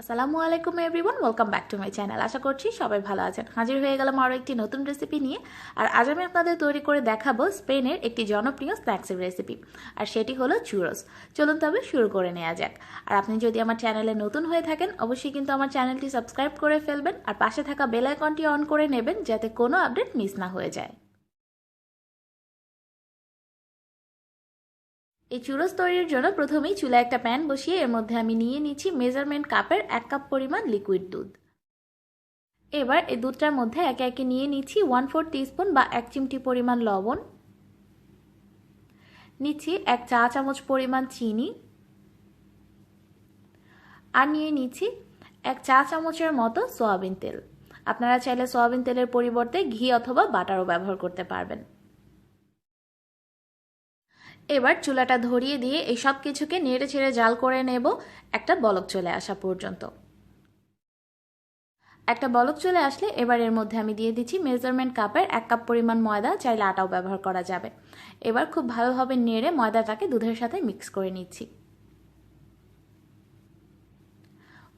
আসসালামু আলাইকুম everyone, welcome back to my channel. আশা করছি সবাই ভালো আছেন। হাজির হয়ে গেলাম আরও একটি নতুন রেসিপি নিয়ে। আর আজ আমি আপনাদের তৈরি করে দেখাবো স্পেনের একটি জনপ্রিয় স্ন্যাক্সের রেসিপি, আর সেটি হলো চুরোস। চলুন তবে শুরু করে নেওয়া যাক। আর আপনি যদি আমার চ্যানেলে নতুন হয়ে থাকেন, অবশ্যই কিন্তু আমার চ্যানেলটি সাবস্ক্রাইব করে ফেলবেন আর পাশে থাকা বেল আইকনটি অন করে নেবেন, যাতে কোনো আপডেট মিস না হয়ে যায়। এই চুরোস তৈরির জন্য প্রথমেই চুলায় একটা প্যান বসিয়ে এর মধ্যে আমি নিয়ে নিচ্ছি মেজারমেন্ট কাপের 1 কাপ পরিমাণ লিকুইড দুধ। এবার এই দুধটার মধ্যে একে একে নিয়ে নিচ্ছি 1/4 টিস্পুন বা 1 চিমটি পরিমাণ লবণ, নিচ্ছি 1 চা চামচ পরিমাণ চিনি, আর নিয়ে নিচ্ছি 1 চা চামচের মতো সয়াবিন তেল। আপনারা চাইলে সয়াবিন তেলের পরিবর্তে ঘি অথবা বাটারও ব্যবহার করতে পারবেন। এবার চুলাটা ধরিয়ে দিয়ে এই সব কিছুকে নেড়ে ছেড়ে জাল করে নেব একটা বলক চলে আসা পর্যন্ত। একটা বলক চলে আসলে এবার এর মধ্যে আমি দিয়ে দিচ্ছি মেজারমেন্ট কাপের 1 কাপ পরিমাণ ময়দা, চাইলে আটাও ব্যবহার করা যাবে। এবার খুব ভালোভাবে নেড়ে ময়দাটাকে দুধের সাথে মিক্স করে নিচ্ছি।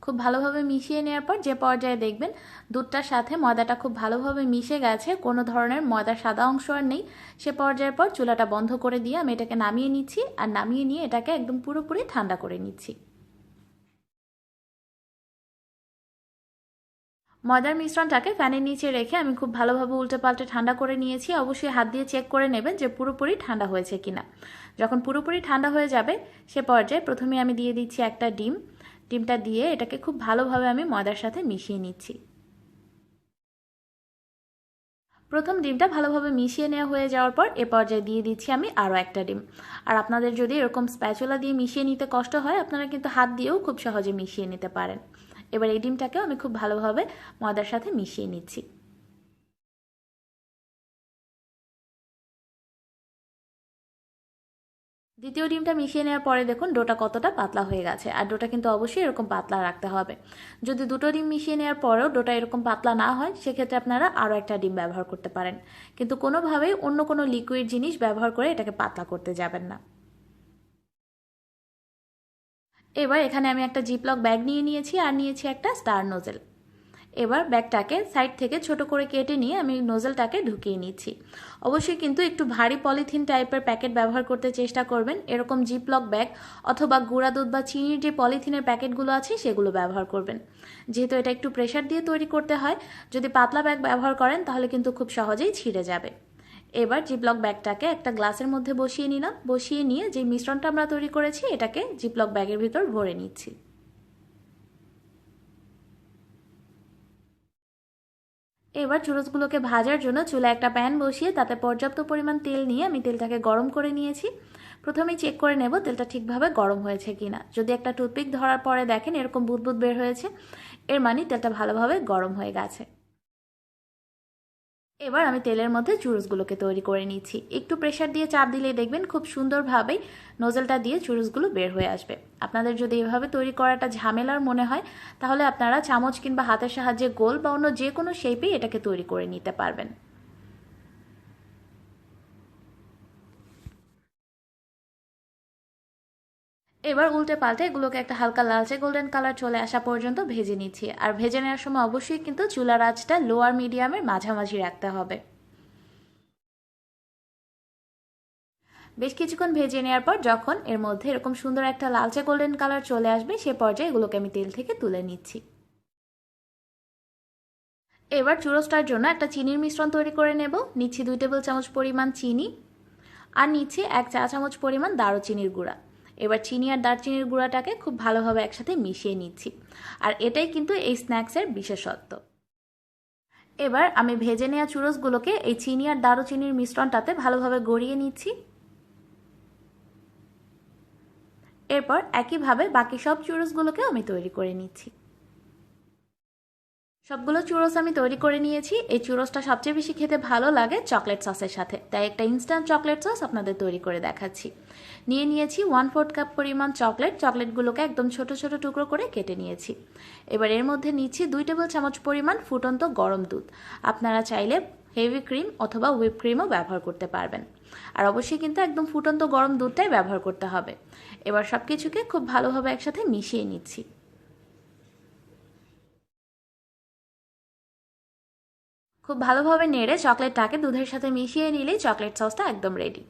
খুব ভালোভাবে মিশিয়ে নেওয়ার পর যে পর্যায়ে দেখবেন দুধটার সাথে ময়দাটা খুব ভালোভাবে মিশে গেছে, কোনো ধরনের ময়দার সাদা অংশ আর নেই, সে পর্যায়ের পর চুলাটা বন্ধ করে দিয়ে আমি এটাকে নামিয়ে নিচ্ছি। আর নামিয়ে নিয়ে এটাকে একদম পুরোপুরি ঠান্ডা করে নিচ্ছি। ময়দার মিশ্রণটাকে ফ্যানের নিচে রেখে আমি খুব ভালোভাবে উল্টে পাল্টে ঠান্ডা করে নিয়েছি। অবশ্যই হাত দিয়ে চেক করে নেবেন যে পুরোপুরি ঠান্ডা হয়েছে কিনা। যখন পুরোপুরি ঠান্ডা হয়ে যাবে সে পর্যায়ে প্রথমে আমি দিয়ে দিচ্ছি একটা ডিম। ডিমটা দিয়ে এটাকে খুব ভালোভাবে আমি ময়দার সাথে মিশিয়ে নিচ্ছি। প্রথম ডিমটা ভালোভাবে মিশিয়ে নেওয়া হয়ে যাওয়ার পর এ পর্যায়ে দিয়ে দিচ্ছি আমি আরও একটা ডিম। আর আপনাদের যদি এরকম স্প্যাচুলা দিয়ে মিশিয়ে নিতে কষ্ট হয়, আপনারা কিন্তু হাত দিয়েও খুব সহজে মিশিয়ে নিতে পারেন। এবার এই ডিমটাকেও আমি খুব ভালোভাবে ময়দার সাথে মিশিয়ে নিচ্ছি। দ্বিতীয় ডিমটা মিশিয়ে নেওয়ার পরে দেখুন ডোটা কতটা পাতলা হয়ে গেছে। আর ডোটা কিন্তু অবশ্যই এরকম পাতলা রাখতে হবে। যদি দুটো ডিম মিশিয়ে নেওয়ার পরেও ডোটা এরকম পাতলা না হয়, সেক্ষেত্রে আপনারা আরও একটা ডিম ব্যবহার করতে পারেন, কিন্তু কোনোভাবেই অন্য কোনো লিকুইড জিনিস ব্যবহার করে এটাকে পাতলা করতে যাবেন না। এবার এখানে আমি একটা জিপলক ব্যাগ নিয়ে নিয়েছি আর নিয়েছি একটা স্টার নোজেল। এবার ব্যাগটাকে সাইড থেকে ছোট করে কেটে নিয়ে আমি নোজেলটাকে ঢুকিয়ে নিচ্ছি। অবশ্যই কিন্তু একটু ভারী পলিথিন টাইপের প্যাকেট ব্যবহার করতে চেষ্টা করবেন। এরকম জিপলক ব্যাগ অথবা গুঁড়া দুধ বা চিনির যে পলিথিনের প্যাকেটগুলো আছে সেগুলো ব্যবহার করবেন, যেহেতু এটা একটু প্রেশার দিয়ে তৈরি করতে হয়। যদি পাতলা ব্যাগ ব্যবহার করেন তাহলে কিন্তু খুব সহজেই ছিঁড়ে যাবে। এবার জিপলক ব্যাগটাকে একটা গ্লাসের মধ্যে বসিয়ে নিলাম। বসিয়ে নিয়ে যে মিশ্রণটা আমরা তৈরি করেছি এটাকে জিপলক ব্যাগের ভিতর ভরে নিচ্ছি। এবার চুরোসগুলোকে ভাজার জন্য চুলায় একটা প্যান বসিয়ে তাতে পর্যাপ্ত পরিমাণ তেল নিয়ে আমি তেলটাকে গরম করে নিয়েছি। প্রথমেই চেক করে নেব তেলটা ঠিকভাবে গরম হয়েছে কিনা। যদি একটা টুথপিক ধরার পরে দেখেন এরকম বুদবুদ বের হয়েছে, এর মানে তেলটা ভালোভাবে গরম হয়ে গেছে। এবার আমি তেলের মধ্যে চুরুসগুলোকে তৈরি করে নিচ্ছি। একটু প্রেসার দিয়ে চাপ দিলেই দেখবেন খুব সুন্দরভাবেই নোজেলটা দিয়ে চুরুসগুলো বের হয়ে আসবে। আপনাদের যদি এভাবে তৈরি করাটা ঝামেলার মনে হয়, তাহলে আপনারা চামচ কিংবা হাতের সাহায্যে গোল বা অন্য যে কোনো শেপেই এটাকে তৈরি করে নিতে পারবেন। এবার উল্টে পাল্টে এগুলোকে একটা হালকা লালচে গোল্ডেন কালার চলে আসা পর্যন্ত ভেজে নিচ্ছি। আর ভেজে নেওয়ার সময় অবশ্যই কিন্তু চুলার আঁচটা লো আর মিডিয়ামের মাঝামাঝি রাখতে হবে। বেশ কিছুক্ষণ ভেজে নেওয়ার পর যখন এর মধ্যে এরকম সুন্দর একটা লালচে গোল্ডেন কালার চলে আসবে, সে পর্যায়ে এগুলোকে আমি তেল থেকে তুলে নিচ্ছি। এবার চুরোসটার জন্য একটা চিনির মিশ্রণ তৈরি করে নেব। নিচ্ছি 2 টেবিল চামচ পরিমাণ চিনি, আর নিচ্ছি 1 চা চামচ পরিমাণ দারুচিনির গুঁড়া। এবার চিনি আর দারচিনির গুঁড়াটাকে খুব ভালোভাবে একসাথে মিশিয়ে নিচ্ছি। আর এটাই কিন্তু এই স্ন্যাক্সের বিশেষত্ব। এবার আমি ভেজে নেওয়া চুরোসগুলোকে এই চিনি আর দারুচিনির মিশ্রণটাতে ভালোভাবে গড়িয়ে নিচ্ছি। এরপর একইভাবে বাকি সব চুরোসগুলোকেও আমি তৈরি করে নিচ্ছি। সবগুলো চুরোস আমি তৈরি করে নিয়েছি। এই চুরোসটা সবচেয়ে বেশি খেতে ভালো লাগে চকলেট সসের সাথে, তাই একটা ইনস্ট্যান্ট চকলেট সস আপনাদের তৈরি করে দেখাচ্ছি। নিয়ে নিয়েছি 1/4 কাপ পরিমাণ চকলেটগুলোকে একদম ছোট ছোট টুকরো করে কেটে নিয়েছি। এবার এর মধ্যে নিচ্ছি 2 টেবিল চামচ পরিমাণ ফুটন্ত গরম দুধ। আপনারা চাইলে হেভি ক্রিম অথবা হুইপ ক্রিমও ব্যবহার করতে পারবেন। আর অবশ্যই কিন্তু একদম ফুটন্ত গরম দুধটাই ব্যবহার করতে হবে। এবার সব কিছুকে খুব ভালোভাবে একসাথে মিশিয়ে নিচ্ছি। খুব ভালোভাবে নেড়ে চকলেটটাকে দুধের সাথে মিশিয়ে নিলেই চকলেট সসটা একদম রেডি।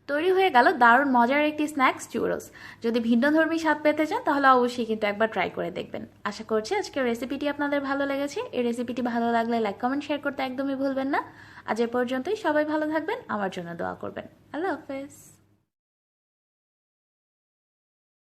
তৈরি হয়ে গেল দারুণ মজার একটি স্ন্যাক্স চুরোস। যদি ভিন্নধর্মী স্বাদ পেতে চান তাহলে অবশ্যই কিন্তু একবার ট্রাই করে দেখবেন। আশা করছি আজকের রেসিপিটি আপনাদের ভালো লেগেছে। এই রেসিপিটি ভালো লাগলে লাইক কমেন্ট শেয়ার করতে একদমই ভুলবেন না। আজ এ পর্যন্তই, সবাই ভালো থাকবেন, আমার জন্য দোয়া করবেন। আল্লাহ হাফেজ।